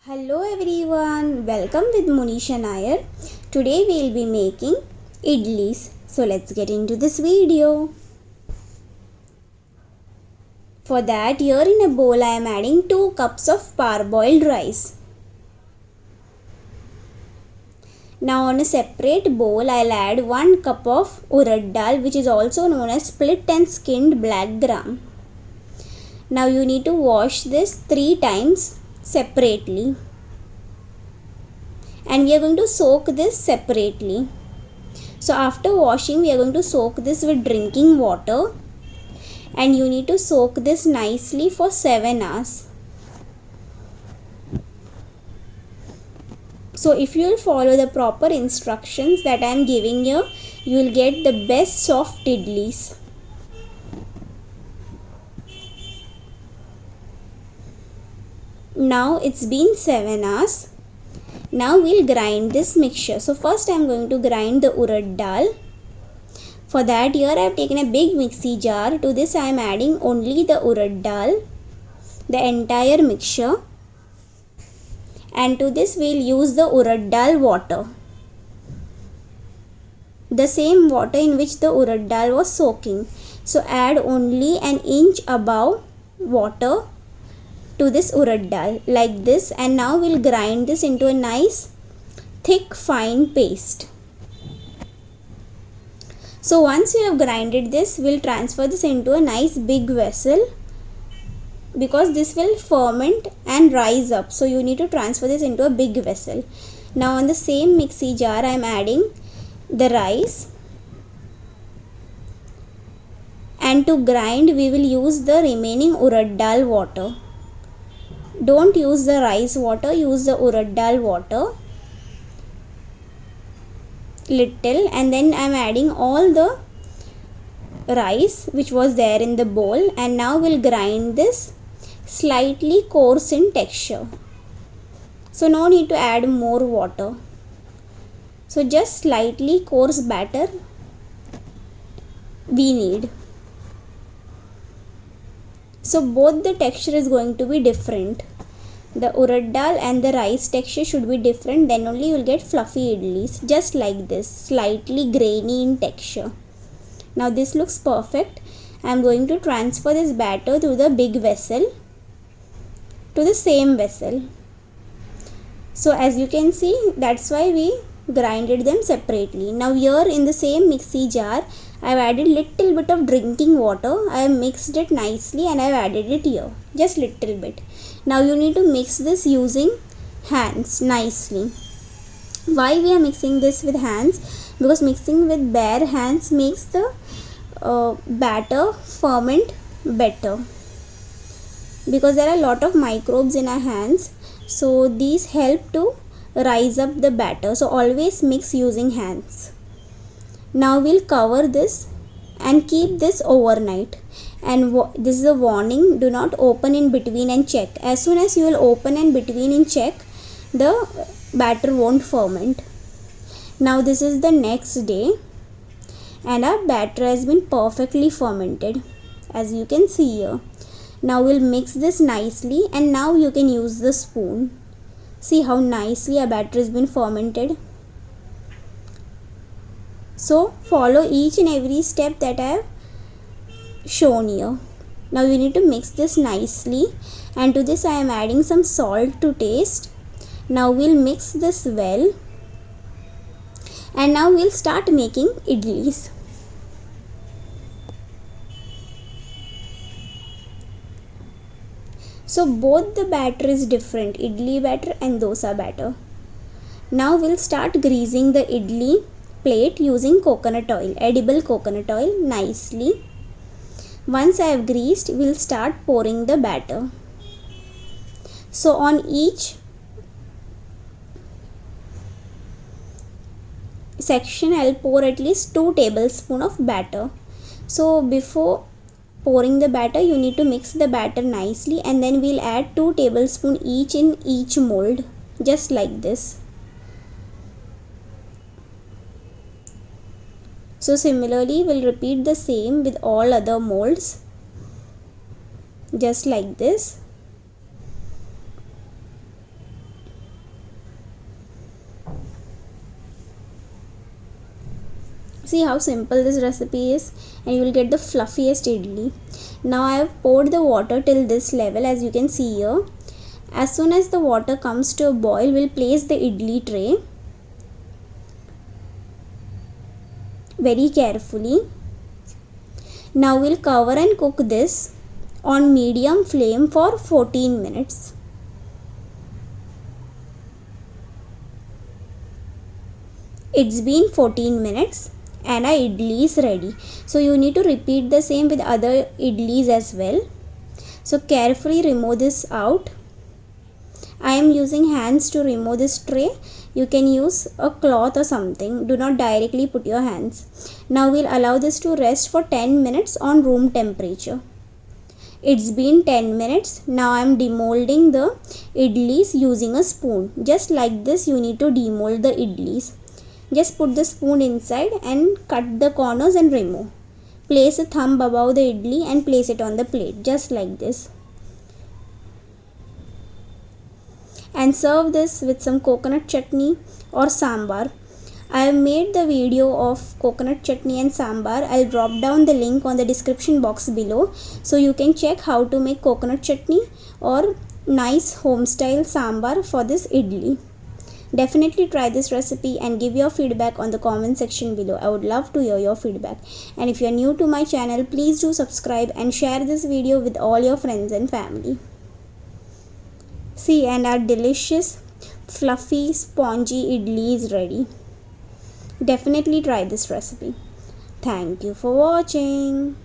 Hello everyone, welcome with Monisha Nair. Today we will be making idlis. So let's get into this video. For that, here in a bowl I am adding 2 cups of parboiled rice. Now on a separate bowl I'll add 1 cup of urad dal, which is also known as split and skinned black gram. Now you need to wash this 3 times separately. And we are going to soak this separately. So after washing, we are going to soak this with drinking water, and you need to soak this nicely for 7 hours. So if you will follow the proper instructions that I am giving here, you will get the best soft idlis. Now it's been 7 hours. Now we'll grind this mixture. So first I am going to grind the urad dal. For that, here I have taken a big mixie jar. To this I am adding only the urad dal, the entire mixture. And to this we will use the urad dal water, the same water in which the urad dal was soaking. So add only an inch above water to this urad dal like this, and now we'll grind this into a nice thick fine paste. So once you have grinded this, we'll transfer this into a nice big vessel, because this will ferment and rise up. So you need to transfer this into a big vessel. Now on the same mixie jar I am adding the rice, and to grind we will use the remaining urad dal water. Don't use the rice water, use the urad dal water little, and then I am adding all the rice which was there in the bowl, and now we'll grind this slightly coarse in texture. So no need to add more water. So just slightly coarse batter we need. So both the texture is going to be different. The urad dal and the rice texture should be different, then only you will get fluffy idlis, just like this, slightly grainy in texture. Now this looks perfect. I am going to transfer this batter to the big vessel, to the same vessel. So as you can see, that's why we grinded them separately. Now here in the same mixie jar, I have added little bit of drinking water. I have mixed it nicely and I have added it here, just little bit. Now you need to mix this using hands nicely. Why we are mixing this with hands? Because mixing with bare hands makes the batter ferment better, because there are a lot of microbes in our hands, so these help to rise up the batter. So always mix using hands. Now we'll cover this and keep this overnight. And this is a warning, do not open in between and check. As soon as you will open in between and check, the batter won't ferment. Now this is the next day, and our batter has been perfectly fermented, as you can see here. Now we'll mix this nicely, and now you can use the spoon. See how nicely our batter has been fermented. So follow each and every step that I have shown here. Now you need to mix this nicely, and to this I am adding some salt to taste. Now we'll mix this well, and now we'll start making idlis. So both the batter is different, idli batter and dosa batter. Now we'll start greasing the idli plate using coconut oil, edible coconut oil, nicely. Once I have greased, we'll start pouring the batter. So on each section I'll pour at least 2 tablespoons of batter. So before pouring the batter, you need to mix the batter nicely, and then we'll add 2 tablespoons each in each mold, just like this. So similarly we'll repeat the same with all other molds, just like this. See how simple this recipe is, and you will get the fluffiest idli. Now I have poured the water till this level, as you can see here. As soon as the water comes to a boil, we'll place the idli tray very carefully. Now we'll cover and cook this on medium flame for 14 minutes. It's been 14 minutes and our idli is ready. So you need to repeat the same with other idlis as well. So carefully remove this out. I am using hands to remove this tray. You can use a cloth or something. Do not directly put your hands. Now we'll allow this to rest for 10 minutes on room temperature. It's been 10 minutes. Now I am demolding the idlis using a spoon. Just like this you need to demold the idlis. Just put the spoon inside and cut the corners and remove. Place a thumb above the idli and place it on the plate, just like this. And serve this with some coconut chutney or sambar. I have made the video of coconut chutney and sambar. I'll drop down the link on the description box below, so you can check how to make coconut chutney or nice home style sambar for this idli. Definitely try this recipe and give your feedback on the comment section below. I would love to hear your feedback. And if you are new to my channel, please do subscribe and share this video with all your friends and family. See, and our delicious fluffy spongy idli is ready. Definitely try this recipe. Thank you for watching.